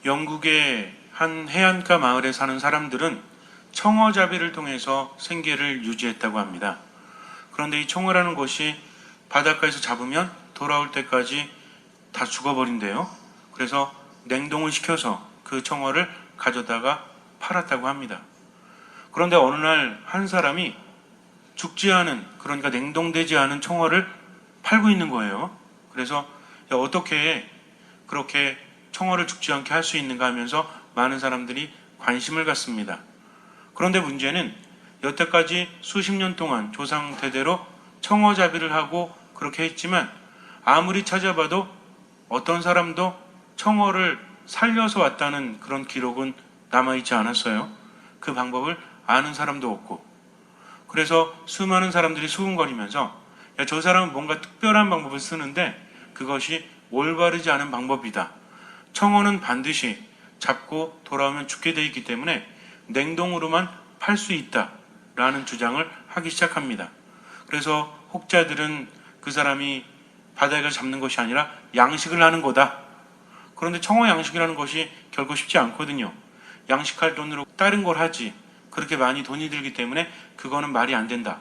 영국의 한 해안가 마을에 사는 사람들은 청어잡이를 통해서 생계를 유지했다고 합니다. 그런데 이 청어라는 것이 바닷가에서 잡으면 돌아올 때까지 다 죽어버린대요. 그래서 냉동을 시켜서 그 청어를 가져다가 팔았다고 합니다. 그런데 어느 날 한 사람이 죽지 않은, 그러니까 냉동되지 않은 청어를 팔고 있는 거예요. 그래서 어떻게 그렇게 청어를 죽지 않게 할 수 있는가 하면서 많은 사람들이 관심을 갖습니다. 그런데 문제는 여태까지 수십 년 동안 조상 대대로 청어잡이를 하고 그렇게 했지만 아무리 찾아봐도 어떤 사람도 청어를 살려서 왔다는 그런 기록은 남아있지 않았어요. 그 방법을 아는 사람도 없고. 그래서 수많은 사람들이 수군거리면서 저 사람은 뭔가 특별한 방법을 쓰는데 그것이 올바르지 않은 방법이다. 청어는 반드시 잡고 돌아오면 죽게 돼 있기 때문에 냉동으로만 팔 수 있다라는 주장을 하기 시작합니다. 그래서 혹자들은 그 사람이 바다에 잡는 것이 아니라 양식을 하는 거다. 그런데 청어 양식이라는 것이 결코 쉽지 않거든요. 양식할 돈으로 다른 걸 하지. 그렇게 많이 돈이 들기 때문에 그거는 말이 안 된다.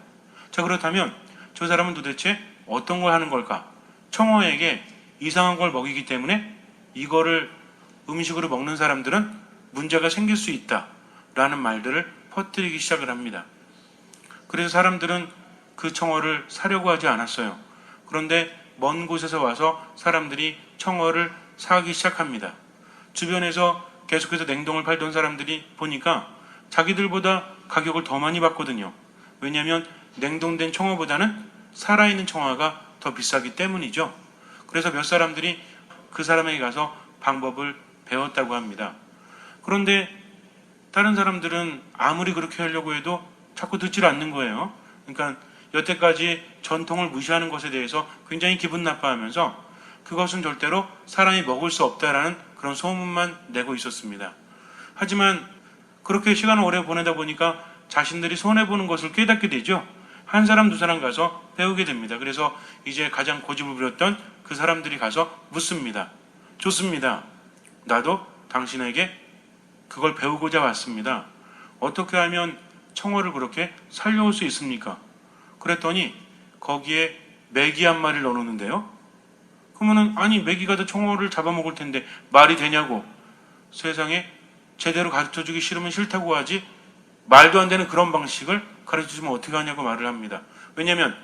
자, 그렇다면 저 사람은 도대체 어떤 걸 하는 걸까? 청어에게 이상한 걸 먹이기 때문에 이거를 음식으로 먹는 사람들은 문제가 생길 수 있다라는 말들을 퍼뜨리기 시작을 합니다. 그래서 사람들은 그 청어를 사려고 하지 않았어요. 그런데 먼 곳에서 와서 사람들이 청어를 사기 시작합니다. 주변에서 계속해서 냉동을 팔던 사람들이 보니까 자기들보다 가격을 더 많이 받거든요. 왜냐하면 냉동된 청어보다는 살아있는 청어가 더 비싸기 때문이죠. 그래서 몇 사람들이 그 사람에게 가서 방법을 배웠다고 합니다. 그런데 다른 사람들은 아무리 그렇게 하려고 해도 자꾸 듣질 않는 거예요. 그러니까 여태까지 전통을 무시하는 것에 대해서 굉장히 기분 나빠하면서 그것은 절대로 사람이 먹을 수 없다라는 그런 소문만 내고 있었습니다. 하지만 그렇게 시간을 오래 보내다 보니까 자신들이 손해보는 것을 깨닫게 되죠. 한 사람 두 사람 가서 배우게 됩니다. 그래서 이제 가장 고집을 부렸던 그 사람들이 가서 묻습니다. 좋습니다. 나도 당신에게 그걸 배우고자 왔습니다. 어떻게 하면 청어를 그렇게 살려올 수 있습니까? 그랬더니 거기에 메기 한 마리를 넣어놓는데요. 그러면은 아니 메기가 더 청어를 잡아먹을 텐데 말이 되냐고. 세상에 제대로 가르쳐주기 싫으면 싫다고 하지 말도 안 되는 그런 방식을 가르쳐주면 어떻게 하냐고 말을 합니다. 왜냐하면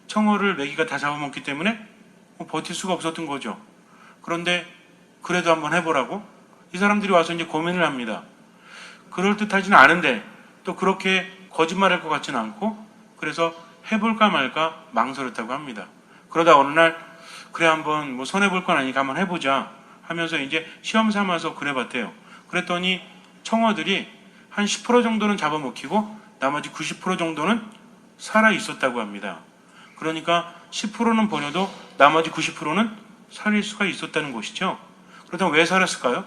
청어를 메기가 다 잡아먹기 때문에 버틸 수가 없었던 거죠. 그런데 그래도 한번 해보라고 이 사람들이 와서 이제 고민을 합니다. 그럴듯하지는 않은데 또 그렇게 거짓말할 것 같지는 않고 그래서 해볼까 말까 망설였다고 합니다. 그러다 어느 날 그래 한번 뭐 손해볼 건 아니니까 한번 해보자 하면서 이제 시험 삼아서 그래봤대요. 그랬더니 청어들이 한 10% 정도는 잡아먹히고 나머지 90% 정도는 살아 있었다고 합니다. 그러니까 10%는 버려도 나머지 90%는 살릴 수가 있었다는 것이죠. 그렇다면 왜 살았을까요?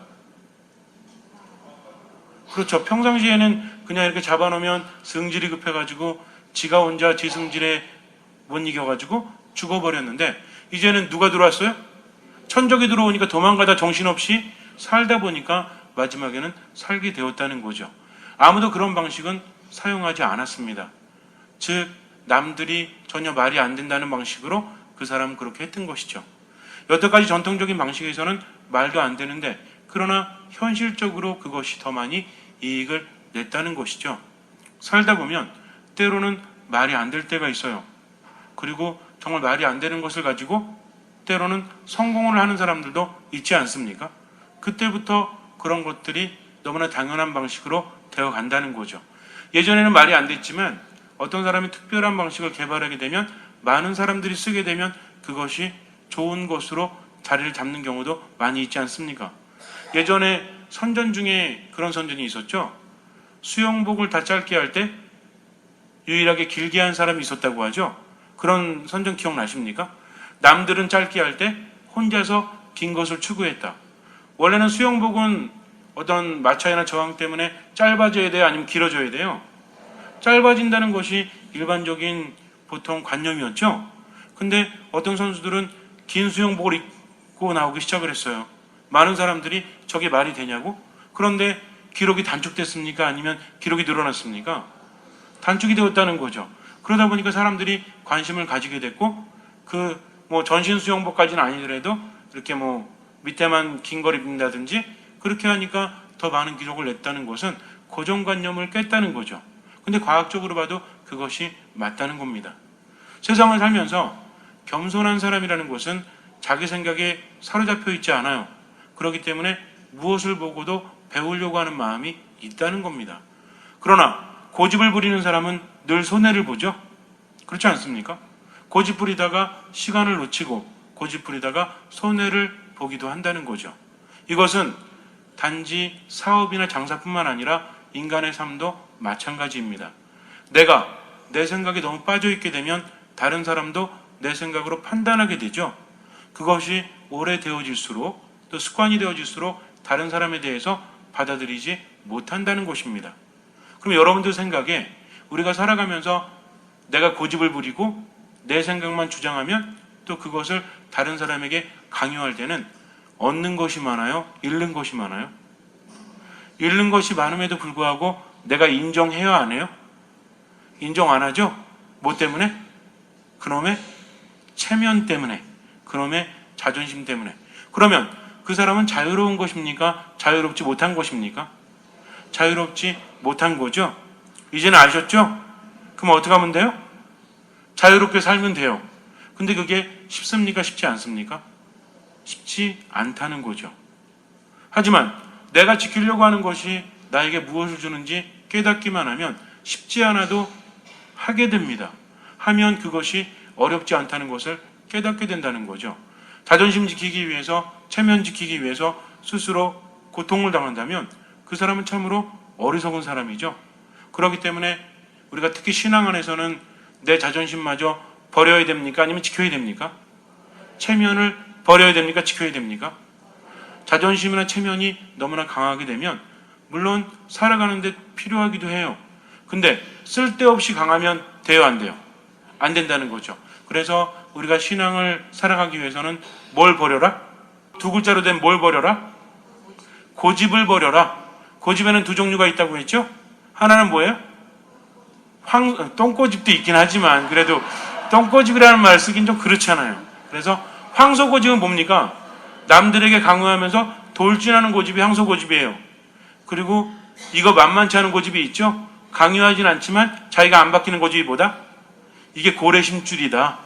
그렇죠. 평상시에는 그냥 이렇게 잡아놓으면 성질이 급해가지고 지가 혼자 지 성질에 못 이겨가지고 죽어버렸는데 이제는 누가 들어왔어요? 천적이 들어오니까 도망가다 정신없이 살다 보니까 마지막에는 살게 되었다는 거죠. 아무도 그런 방식은 사용하지 않았습니다. 즉 남들이 전혀 말이 안 된다는 방식으로 그 사람은 그렇게 했던 것이죠. 여태까지 전통적인 방식에서는 말도 안 되는데 그러나 현실적으로 그것이 더 많이 이익을 냈다는 것이죠. 살다 보면 때로는 말이 안 될 때가 있어요. 그리고 정말 말이 안 되는 것을 가지고 때로는 성공을 하는 사람들도 있지 않습니까? 그때부터 그런 것들이 너무나 당연한 방식으로 되어 간다는 거죠. 예전에는 말이 안 됐지만 어떤 사람이 특별한 방식을 개발하게 되면 많은 사람들이 쓰게 되면 그것이 좋은 것으로 자리를 잡는 경우도 많이 있지 않습니까? 예전에 선전 중에 그런 선전이 있었죠. 수영복을 다 짧게 할 때 유일하게 길게 한 사람이 있었다고 하죠. 그런 선전 기억나십니까? 남들은 짧게 할 때 혼자서 긴 것을 추구했다. 원래는 수영복은 어떤 마찰이나 저항 때문에 짧아져야 돼요? 아니면 길어져야 돼요? 짧아진다는 것이 일반적인 보통 관념이었죠. 근데 어떤 선수들은 긴 수영복을 입고 나오기 시작을 했어요. 많은 사람들이 저게 말이 되냐고? 그런데 기록이 단축됐습니까? 아니면 기록이 늘어났습니까? 단축이 되었다는 거죠. 그러다 보니까 사람들이 관심을 가지게 됐고, 전신 수영복까지는 아니더라도 이렇게 밑에만 긴 걸 입는다든지 그렇게 하니까 더 많은 기록을 냈다는 것은 고정관념을 깼다는 거죠. 근데 과학적으로 봐도 그것이 맞다는 겁니다. 세상을 살면서 겸손한 사람이라는 것은 자기 생각에 사로잡혀 있지 않아요. 그렇기 때문에 무엇을 보고도 배우려고 하는 마음이 있다는 겁니다. 그러나 고집을 부리는 사람은 늘 손해를 보죠. 그렇지 않습니까? 고집 부리다가 시간을 놓치고 고집 부리다가 손해를 보기도 한다는 거죠. 이것은 단지 사업이나 장사뿐만 아니라 인간의 삶도 마찬가지입니다. 내가 내 생각에 너무 빠져있게 되면 다른 사람도 내 생각으로 판단하게 되죠. 그것이 오래되어질수록 또 습관이 되어질수록 다른 사람에 대해서 받아들이지 못한다는 것입니다. 그럼 여러분들 생각에 우리가 살아가면서 내가 고집을 부리고 내 생각만 주장하면 또 그것을 다른 사람에게 강요할 때는 얻는 것이 많아요? 잃는 것이 많아요? 잃는 것이 많음에도 불구하고 내가 인정해야 안 해요? 인정 안 하죠? 뭐 때문에? 그놈의 체면 때문에, 그놈의 자존심 때문에. 그러면 그 사람은 자유로운 것입니까? 자유롭지 못한 것입니까? 자유롭지 못한 거죠? 이제는 아셨죠? 그럼 어떻게 하면 돼요? 자유롭게 살면 돼요. 근데 그게 쉽습니까? 쉽지 않습니까? 쉽지 않다는 거죠. 하지만 내가 지키려고 하는 것이 나에게 무엇을 주는지 깨닫기만 하면 쉽지 않아도 하게 됩니다. 하면 그것이 어렵지 않다는 것을 깨닫게 된다는 거죠. 자존심 지키기 위해서, 체면 지키기 위해서 스스로 고통을 당한다면 그 사람은 참으로 어리석은 사람이죠. 그렇기 때문에 우리가 특히 신앙 안에서는 내 자존심마저 버려야 됩니까? 아니면 지켜야 됩니까? 체면을 버려야 됩니까? 지켜야 됩니까? 자존심이나 체면이 너무나 강하게 되면 물론 살아가는 데 필요하기도 해요. 근데 쓸데없이 강하면 돼요, 안 돼요? 안 된다는 거죠. 그래서 우리가 신앙을 살아가기 위해서는 뭘 버려라? 두 글자로 된 뭘 버려라? 고집을 버려라. 고집에는 두 종류가 있다고 했죠? 하나는 뭐예요? 똥고집도 있긴 하지만 그래도 똥고집이라는 말 쓰긴 좀 그렇잖아요. 그래서 황소고집은 뭡니까? 남들에게 강요하면서 돌진하는 고집이 황소고집이에요. 그리고 이거 만만치 않은 고집이 있죠? 강요하진 않지만 자기가 안 바뀌는 고집이 뭐다? 이게 고래심줄이다.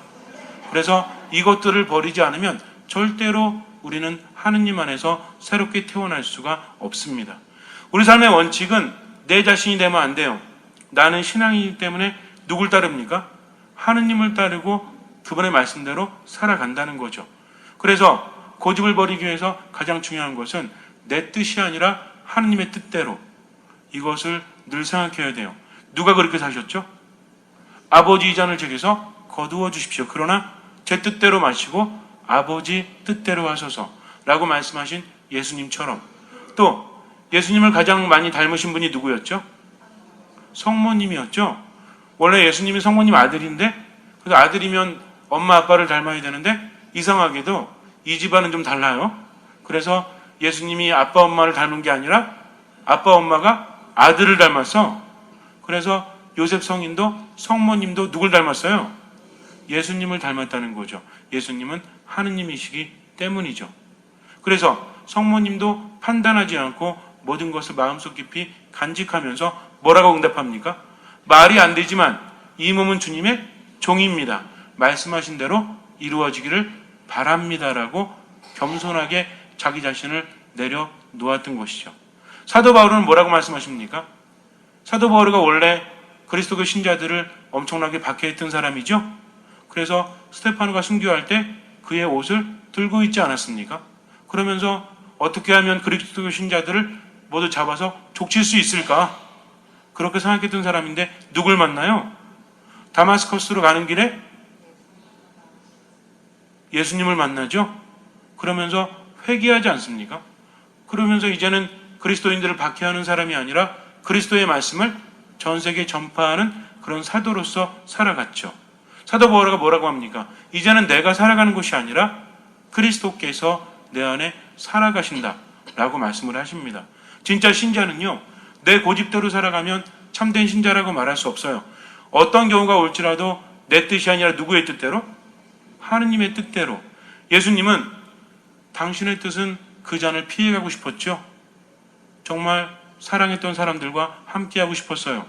그래서 이것들을 버리지 않으면 절대로 우리는 하느님 안에서 새롭게 태어날 수가 없습니다. 우리 삶의 원칙은 내 자신이 되면 안 돼요. 나는 신앙이기 때문에 누굴 따릅니까? 하느님을 따르고 그분의 말씀대로 살아간다는 거죠. 그래서 고집을 버리기 위해서 가장 중요한 것은 내 뜻이 아니라 하느님의 뜻대로, 이것을 늘 생각해야 돼요. 누가 그렇게 사셨죠? 아버지 이 잔을 제게서 거두어 주십시오. 그러나 제 뜻대로 마시고 아버지 뜻대로 하소서 라고 말씀하신 예수님처럼, 또 예수님을 가장 많이 닮으신 분이 누구였죠? 성모님이었죠. 원래 예수님이 성모님 아들인데, 그래서 아들이면 엄마 아빠를 닮아야 되는데 이상하게도 이 집안은 좀 달라요. 그래서 예수님이 아빠 엄마를 닮은 게 아니라 아빠 엄마가 아들을 닮았어. 그래서 요셉 성인도 성모님도 누굴 닮았어요? 예수님을 닮았다는 거죠. 예수님은 하느님이시기 때문이죠. 그래서 성모님도 판단하지 않고 모든 것을 마음속 깊이 간직하면서 뭐라고 응답합니까? 말이 안 되지만 이 몸은 주님의 종입니다. 말씀하신 대로 이루어지기를 바랍니다라고 겸손하게 자기 자신을 내려놓았던 것이죠. 사도 바울은 뭐라고 말씀하십니까? 사도 바울이 원래 그리스도교 신자들을 엄청나게 박해했던 사람이죠. 그래서 스테파노가 순교할 때 그의 옷을 들고 있지 않았습니까? 그러면서 어떻게 하면 그리스도교 신자들을 모두 잡아서 족칠 수 있을까? 그렇게 생각했던 사람인데 누굴 만나요? 다마스커스로 가는 길에 예수님을 만나죠? 그러면서 회개하지 않습니까? 그러면서 이제는 그리스도인들을 박해하는 사람이 아니라 그리스도의 말씀을 전 세계에 전파하는 그런 사도로서 살아갔죠. 사도 바울가 뭐라고 합니까? 이제는 내가 살아가는 것이 아니라 그리스도께서 내 안에 살아가신다 라고 말씀을 하십니다. 진짜 신자는요, 내 고집대로 살아가면 참된 신자라고 말할 수 없어요. 어떤 경우가 올지라도 내 뜻이 아니라 누구의 뜻대로? 하느님의 뜻대로. 예수님은 당신의 뜻은 그 잔을 피해가고 싶었죠. 정말 사랑했던 사람들과 함께하고 싶었어요.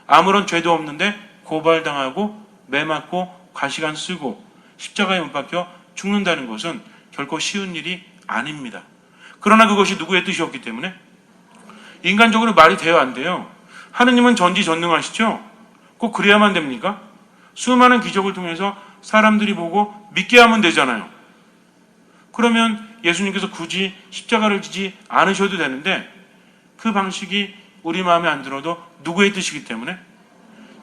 아무런 죄도 없는데 고발당하고 매맞고 가시관 쓰고 십자가에 못 박혀 죽는다는 것은 결코 쉬운 일이 아닙니다. 그러나 그것이 누구의 뜻이었기 때문에 인간적으로 말이 돼요, 안 돼요? 하느님은 전지전능하시죠? 꼭 그래야만 됩니까? 수많은 기적을 통해서 사람들이 보고 믿게 하면 되잖아요. 그러면 예수님께서 굳이 십자가를 지지 않으셔도 되는데 그 방식이 우리 마음에 안 들어도 누구의 뜻이기 때문에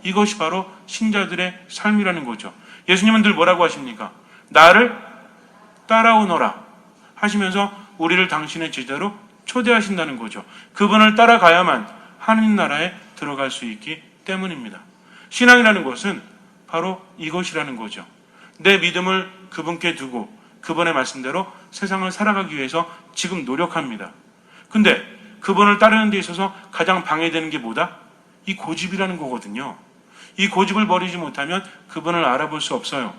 이것이 바로 신자들의 삶이라는 거죠. 예수님은 늘 뭐라고 하십니까? 나를 따라오너라 하시면서 우리를 당신의 제자로 초대하신다는 거죠. 그분을 따라가야만 하느님 나라에 들어갈 수 있기 때문입니다. 신앙이라는 것은 바로 이것이라는 거죠. 내 믿음을 그분께 두고 그분의 말씀대로 세상을 살아가기 위해서 지금 노력합니다. 근데 그분을 따르는 데 있어서 가장 방해되는 게 뭐다? 이 고집이라는 거거든요. 이 고집을 버리지 못하면 그분을 알아볼 수 없어요.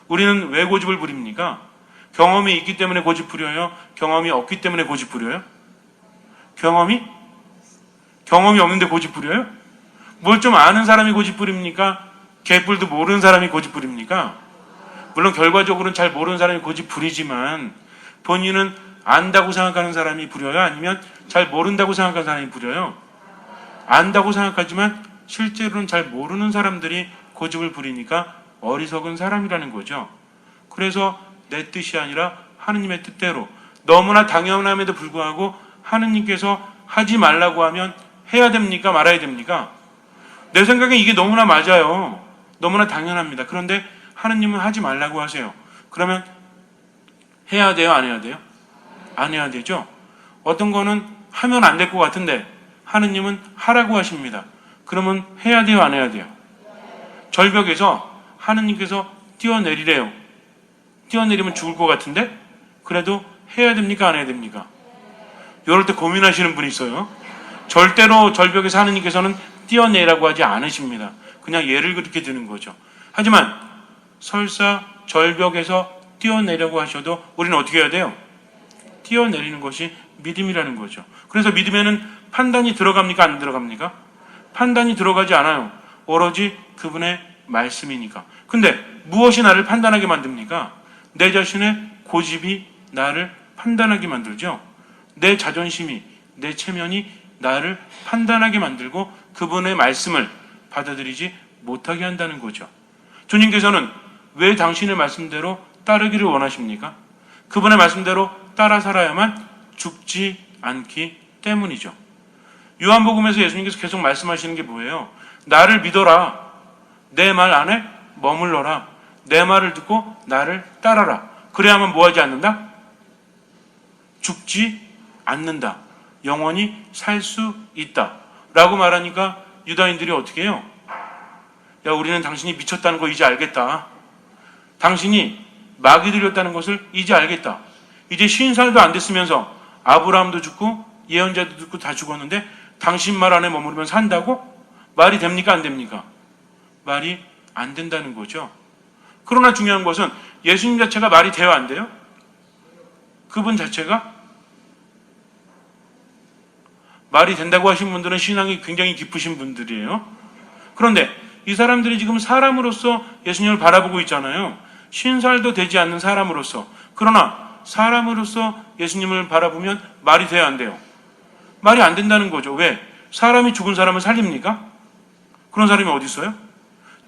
우리는 왜 고집을 부립니까? 경험이 있기 때문에 고집 부려요? 경험이 없기 때문에 고집 부려요? 경험이 없는데 고집 부려요? 뭘 좀 아는 사람이 고집 부립니까? 개뿔도 모르는 사람이 고집 부립니까? 물론 결과적으로는 잘 모르는 사람이 고집 부리지만 본인은 안다고 생각하는 사람이 부려요? 아니면 잘 모른다고 생각하는 사람이 부려요? 안다고 생각하지만 실제로는 잘 모르는 사람들이 고집을 부리니까 어리석은 사람이라는 거죠. 그래서 내 뜻이 아니라 하느님의 뜻대로 너무나 당연함에도 불구하고 하느님께서 하지 말라고 하면 해야 됩니까? 말아야 됩니까? 내 생각엔 이게 너무나 맞아요. 너무나 당연합니다. 그런데 하느님은 하지 말라고 하세요. 그러면 해야 돼요? 안 해야 돼요? 안 해야 되죠? 어떤 거는 하면 안 될 것 같은데 하느님은 하라고 하십니다. 그러면 해야 돼요? 안 해야 돼요? 절벽에서 하느님께서 뛰어내리래요. 뛰어내리면 죽을 것 같은데 그래도 해야 됩니까? 안 해야 됩니까? 이럴 때 고민하시는 분이 있어요. 절대로 절벽에서 하느님께서는 뛰어내라고 하지 않으십니다. 그냥 예를 그렇게 드는 거죠. 하지만 설사 절벽에서 뛰어내려고 하셔도 우리는 어떻게 해야 돼요? 뛰어내리는 것이 믿음이라는 거죠. 그래서 믿음에는 판단이 들어갑니까? 안 들어갑니까? 판단이 들어가지 않아요. 오로지 그분의 말씀이니까. 근데 무엇이 나를 판단하게 만듭니까? 내 자신의 고집이 나를 판단하게 만들죠. 내 자존심이, 내 체면이 나를 판단하게 만들고 그분의 말씀을 받아들이지 못하게 한다는 거죠. 주님께서는 왜 당신의 말씀대로 따르기를 원하십니까? 그분의 말씀대로 따라 살아야만 죽지 않기 때문이죠. 요한복음에서 예수님께서 계속 말씀하시는 게 뭐예요? 나를 믿어라. 내 말 안에 머물러라. 내 말을 듣고 나를 따라라. 그래야만 뭐하지 않는다? 죽지 않는다. 영원히 살 수 있다. 라고 말하니까 유다인들이 어떻게 해요? 야, 우리는 당신이 미쳤다는 거 이제 알겠다. 당신이 마귀 들렸다는 것을 이제 알겠다. 이제 50살도 안 됐으면서 아브라함도 죽고 예언자도 죽고 다 죽었는데 당신 말 안에 머무르면 산다고? 말이 됩니까? 안 됩니까? 말이 안 된다는 거죠. 그러나 중요한 것은 예수님 자체가 말이 돼요? 안 돼요? 그분 자체가 말이 된다고 하신 분들은 신앙이 굉장히 깊으신 분들이에요. 그런데 이 사람들이 지금 사람으로서 예수님을 바라보고 있잖아요. 50살도 되지 않는 사람으로서. 그러나 사람으로서 예수님을 바라보면 말이 돼야 안 돼요? 말이 안 된다는 거죠. 왜? 사람이 죽은 사람을 살립니까? 그런 사람이 어디 있어요?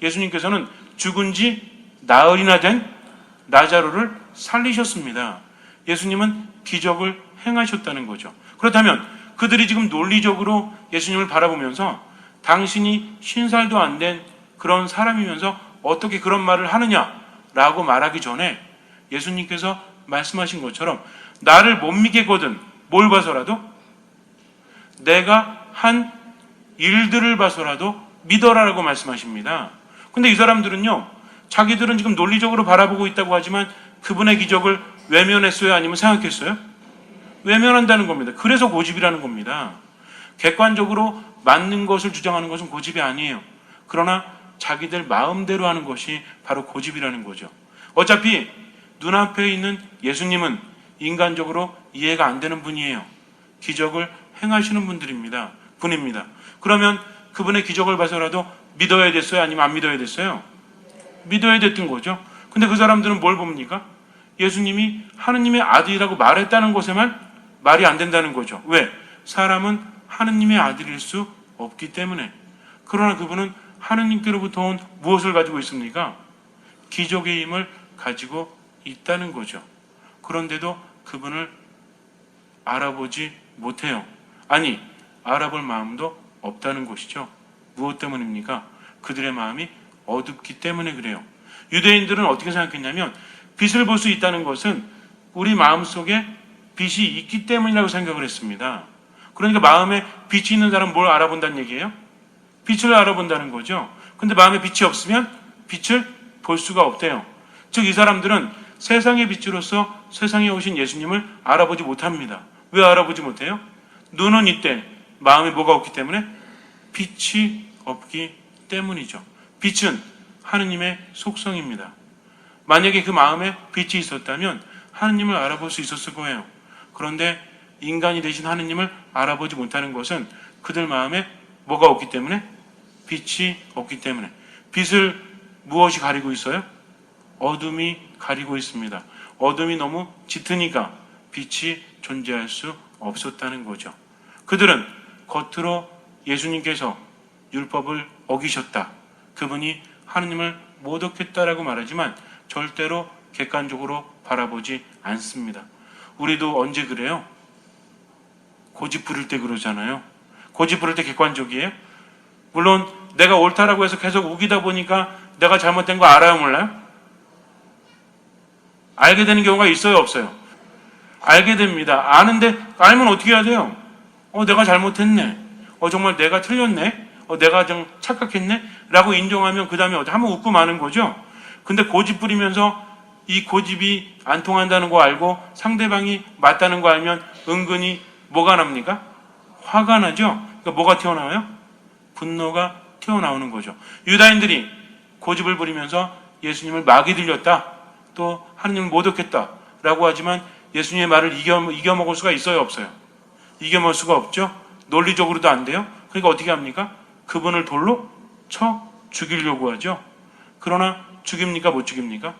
예수님께서는 죽은 지 나흘이나 된 나자로를 살리셨습니다. 예수님은 기적을 행하셨다는 거죠. 그렇다면 그들이 지금 논리적으로 예수님을 바라보면서 당신이 50살도 안 된 그런 사람이면서 어떻게 그런 말을 하느냐라고 말하기 전에 예수님께서 말씀하신 것처럼 나를 못 믿겠거든 뭘 봐서라도 내가 한 일들을 봐서라도 믿어라라고 말씀하십니다. 근데 이 사람들은요, 자기들은 지금 논리적으로 바라보고 있다고 하지만 그분의 기적을 외면했어요? 아니면 생각했어요? 외면한다는 겁니다. 그래서 고집이라는 겁니다. 객관적으로 맞는 것을 주장하는 것은 고집이 아니에요. 그러나 자기들 마음대로 하는 것이 바로 고집이라는 거죠. 어차피 눈앞에 있는 예수님은 인간적으로 이해가 안 되는 분이에요. 기적을 행하시는 분입니다. 그러면 그분의 기적을 봐서라도 믿어야 됐어요? 아니면 안 믿어야 됐어요? 믿어야 됐던 거죠. 근데 그 사람들은 뭘 봅니까? 예수님이 하느님의 아들이라고 말했다는 것에만 말이 안 된다는 거죠. 왜? 사람은 하느님의 아들일 수 없기 때문에. 그러나 그분은 하느님께로부터 온 무엇을 가지고 있습니까? 기적의 힘을 가지고 있다는 거죠. 그런데도 그분을 알아보지 못해요. 아니, 알아볼 마음도 없다는 것이죠. 무엇 때문입니까? 그들의 마음이 어둡기 때문에 그래요. 유대인들은 어떻게 생각했냐면 빛을 볼 수 있다는 것은 우리 마음속에 빛이 있기 때문이라고 생각을 했습니다. 그러니까 마음에 빛이 있는 사람은 뭘 알아본다는 얘기예요? 빛을 알아본다는 거죠. 근데 마음에 빛이 없으면 빛을 볼 수가 없대요. 즉 이 사람들은 세상의 빛으로서 세상에 오신 예수님을 알아보지 못합니다. 왜 알아보지 못해요? 눈은 있대. 마음에 뭐가 없기 때문에? 빛이 없기 때문이죠. 빛은 하느님의 속성입니다. 만약에 그 마음에 빛이 있었다면 하느님을 알아볼 수 있었을 거예요. 그런데 인간이 되신 하느님을 알아보지 못하는 것은 그들 마음에 뭐가 없기 때문에? 빛이 없기 때문에. 빛을 무엇이 가리고 있어요? 어둠이 가리고 있습니다. 어둠이 너무 짙으니까 빛이 존재할 수 없었다는 거죠. 그들은 겉으로 예수님께서 율법을 어기셨다. 그분이 하느님을 모독했다라고 말하지만 절대로 객관적으로 바라보지 않습니다. 우리도 언제 그래요? 고집 부릴 때 그러잖아요. 고집 부릴 때 객관적이에요? 물론 내가 옳다라고 해서 계속 우기다 보니까 내가 잘못된 거 알아요, 몰라요? 알게 되는 경우가 있어요, 없어요? 알게 됩니다. 아는데 알면 어떻게 해야 돼요? 내가 잘못했네. 정말 내가 틀렸네. 내가 좀 착각했네. 라고 인정하면 그 다음에 한번 웃고 마는 거죠. 근데 고집 부리면서 이 고집이 안 통한다는 거 알고 상대방이 맞다는 거 알면 은근히 뭐가 납니까? 화가 나죠. 그러니까 뭐가 튀어나와요? 분노가 튀어나오는 거죠. 유다인들이 고집을 부리면서 예수님을 막이 들렸다. 또 하느님을 모독했다. 라고 하지만 예수님의 말을 이겨먹을 수가 있어요, 없어요? 이겨먹을 수가 없죠. 논리적으로도 안 돼요. 그러니까 어떻게 합니까? 그분을 돌로 쳐 죽이려고 하죠. 그러나 죽입니까? 못 죽입니까?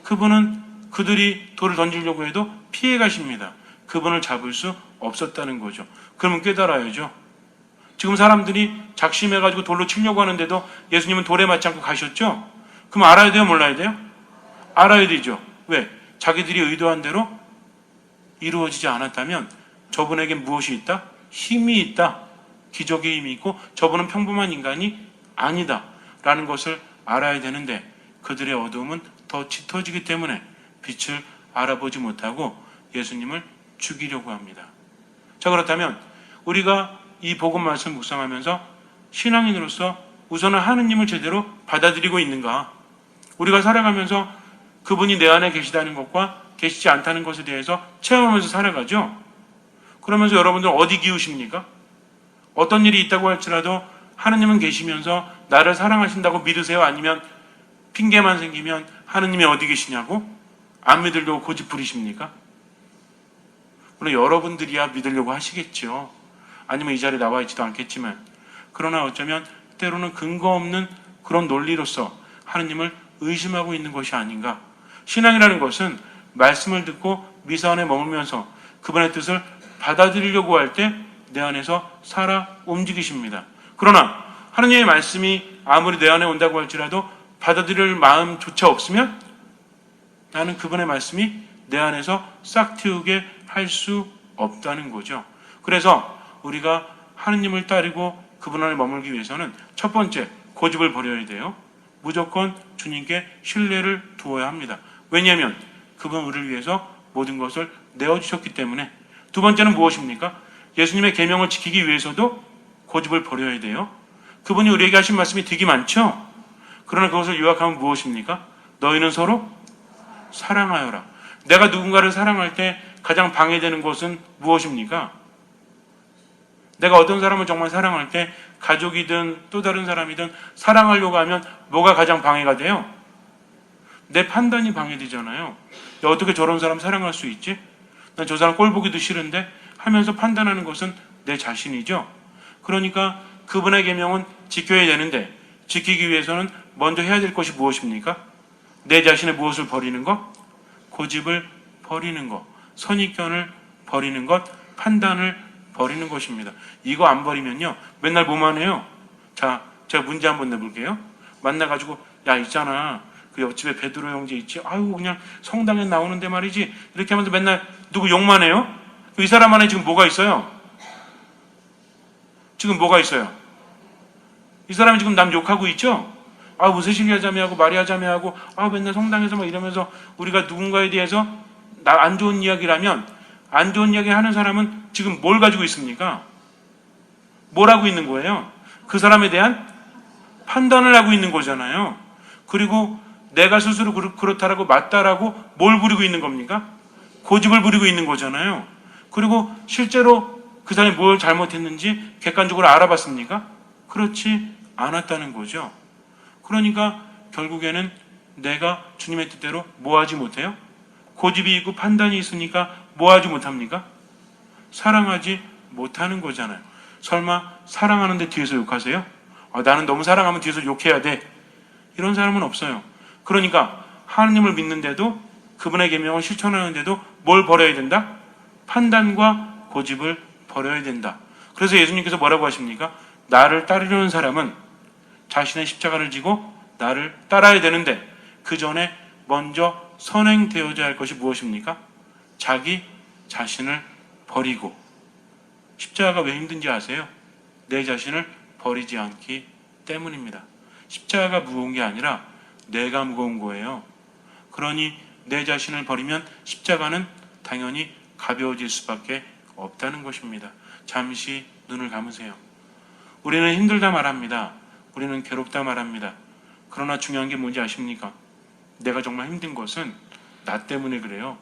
그분은 그들이 돌을 던지려고 해도 피해 가십니다. 그분을 잡을 수 없었다는 거죠. 그러면 깨달아야죠. 지금 사람들이 작심해가지고 돌로 치려고 하는데도 예수님은 돌에 맞지 않고 가셨죠? 그럼 알아야 돼요? 몰라야 돼요? 알아야 되죠. 왜? 자기들이 의도한 대로 이루어지지 않았다면 저분에겐 무엇이 있다? 힘이 있다. 기적의 힘이 있고 저분은 평범한 인간이 아니다. 라는 것을 알아야 되는데 그들의 어두움은 더 짙어지기 때문에 빛을 알아보지 못하고 예수님을 죽이려고 합니다. 자, 그렇다면 우리가 이 복음 말씀 묵상하면서 신앙인으로서 우선은 하느님을 제대로 받아들이고 있는가? 우리가 살아가면서 그분이 내 안에 계시다는 것과 계시지 않다는 것에 대해서 체험하면서 살아가죠. 그러면서 여러분들 어디 기우십니까? 어떤 일이 있다고 할지라도 하느님은 계시면서 나를 사랑하신다고 믿으세요? 아니면 핑계만 생기면 하느님이 어디 계시냐고 안 믿으려고 고집 부리십니까? 물론 여러분들이야 믿으려고 하시겠죠. 아니면 이 자리에 나와 있지도 않겠지만, 그러나 어쩌면 때로는 근거 없는 그런 논리로서 하느님을 의심하고 있는 것이 아닌가. 신앙이라는 것은 말씀을 듣고 미사 안에 머물면서 그분의 뜻을 받아들이려고 할 때 내 안에서 살아 움직이십니다. 그러나 하느님의 말씀이 아무리 내 안에 온다고 할지라도 받아들일 마음조차 없으면 나는 그분의 말씀이 내 안에서 싹 틔우게 할 수 없다는 거죠. 그래서 우리가 하느님을 따르고 그분 안에 머물기 위해서는 첫 번째, 고집을 버려야 돼요. 무조건 주님께 신뢰를 두어야 합니다. 왜냐하면 그분 우리를 위해서 모든 것을 내어주셨기 때문에. 두 번째는 무엇입니까? 예수님의 계명을 지키기 위해서도 고집을 버려야 돼요. 그분이 우리에게 하신 말씀이 되게 많죠. 그러나 그것을 요약하면 무엇입니까? 너희는 서로 사랑하여라. 내가 누군가를 사랑할 때 가장 방해되는 것은 무엇입니까? 내가 어떤 사람을 정말 사랑할 때 가족이든 또 다른 사람이든 사랑하려고 하면 뭐가 가장 방해가 돼요? 내 판단이 방해되잖아요. 야, 어떻게 저런 사람 사랑할 수 있지? 난 저 사람 꼴 보기도 싫은데 하면서 판단하는 것은 내 자신이죠. 그러니까 그분의 계명은 지켜야 되는데 지키기 위해서는 먼저 해야 될 것이 무엇입니까? 내 자신의 무엇을 버리는 것? 고집을 버리는 것, 선입견을 버리는 것, 판단을 버리는 것입니다. 이거 안 버리면요 맨날 뭐만 해요? 자, 제가 문제 한번 내볼게요. 만나가지고 야 있잖아 그 옆집에 베드로 형제 있지? 아유 그냥 성당에 나오는데 말이지 이렇게 하면서 맨날 누구 욕만 해요? 이 사람 안에 지금 뭐가 있어요? 지금 뭐가 있어요? 이 사람이 지금 남 욕하고 있죠? 아 무슨 실리아 자매하고 마리아 자매하고 아 맨날 성당에서 막 이러면서 우리가 누군가에 대해서 나 안 좋은 이야기라면 안 좋은 이야기 하는 사람은 지금 뭘 가지고 있습니까? 뭘 하고 있는 거예요? 그 사람에 대한 판단을 하고 있는 거잖아요. 그리고 내가 스스로 그렇다라고 맞다라고 뭘 부리고 있는 겁니까? 고집을 부리고 있는 거잖아요. 그리고 실제로 그 사람이 뭘 잘못했는지 객관적으로 알아봤습니까? 그렇지 않았다는 거죠. 그러니까 결국에는 내가 주님의 뜻대로 뭐 하지 못해요? 고집이 있고 판단이 있으니까 뭐 하지 못합니까? 사랑하지 못하는 거잖아요. 설마 사랑하는데 뒤에서 욕하세요? 아, 나는 너무 사랑하면 뒤에서 욕해야 돼. 이런 사람은 없어요. 그러니까 하나님을 믿는데도 그분의 계명을 실천하는데도 뭘 버려야 된다? 판단과 고집을 버려야 된다. 그래서 예수님께서 뭐라고 하십니까? 나를 따르려는 사람은 자신의 십자가를 지고 나를 따라야 되는데 그 전에 먼저 선행되어야 할 것이 무엇입니까? 자기 자신을 버리고. 십자가가 왜 힘든지 아세요? 내 자신을 버리지 않기 때문입니다. 십자가가 무거운 게 아니라 내가 무거운 거예요. 그러니 내 자신을 버리면 십자가는 당연히 가벼워질 수밖에 없다는 것입니다. 잠시 눈을 감으세요. 우리는 힘들다 말합니다. 우리는 괴롭다 말합니다. 그러나 중요한 게 뭔지 아십니까? 내가 정말 힘든 것은 나 때문에 그래요.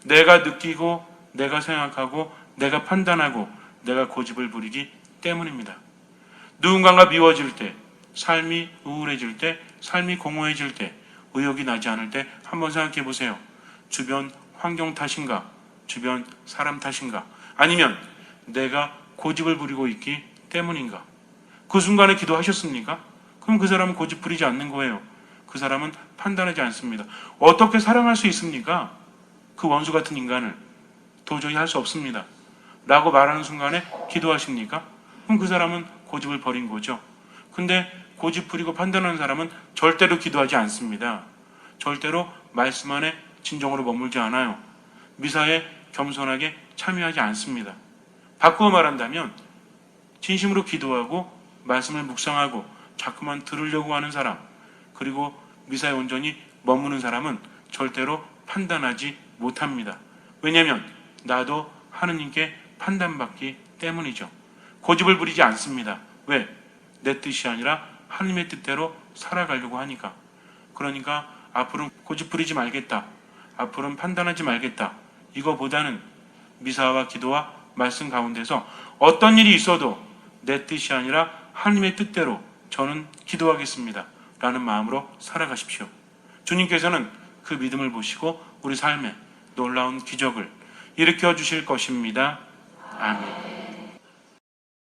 내가 느끼고 내가 생각하고 내가 판단하고 내가 고집을 부리기 때문입니다. 누군가가 미워질 때, 삶이 우울해질 때, 삶이 공허해질 때, 의욕이 나지 않을 때 한번 생각해 보세요. 주변 환경 탓인가? 주변 사람 탓인가? 아니면 내가 고집을 부리고 있기 때문인가? 그 순간에 기도하셨습니까? 그럼 그 사람은 고집 부리지 않는 거예요. 그 사람은 판단하지 않습니다. 어떻게 사랑할 수 있습니까? 그 원수 같은 인간을 도저히 할 수 없습니다. 라고 말하는 순간에 기도하십니까? 그럼 그 사람은 고집을 버린 거죠. 근데 고집 부리고 판단하는 사람은 절대로 기도하지 않습니다. 절대로 말씀 안에 진정으로 머물지 않아요. 미사에 겸손하게 참여하지 않습니다. 바꾸어 말한다면 진심으로 기도하고 말씀을 묵상하고 자꾸만 들으려고 하는 사람, 그리고 미사에 온전히 머무는 사람은 절대로 판단하지 못합니다. 왜냐하면 나도 하느님께 판단받기 때문이죠. 고집을 부리지 않습니다. 왜? 내 뜻이 아니라 하느님의 뜻대로 살아가려고 하니까. 그러니까 앞으로는 고집 부리지 말겠다. 앞으로는 판단하지 말겠다. 이거보다는 미사와 기도와 말씀 가운데서 어떤 일이 있어도 내 뜻이 아니라 하느님의 뜻대로 저는 기도하겠습니다. 라는 마음으로 살아가십시오. 주님께서는 그 믿음을 보시고 우리 삶에 놀라운 기적을 일으켜 주실 것입니다. 아멘.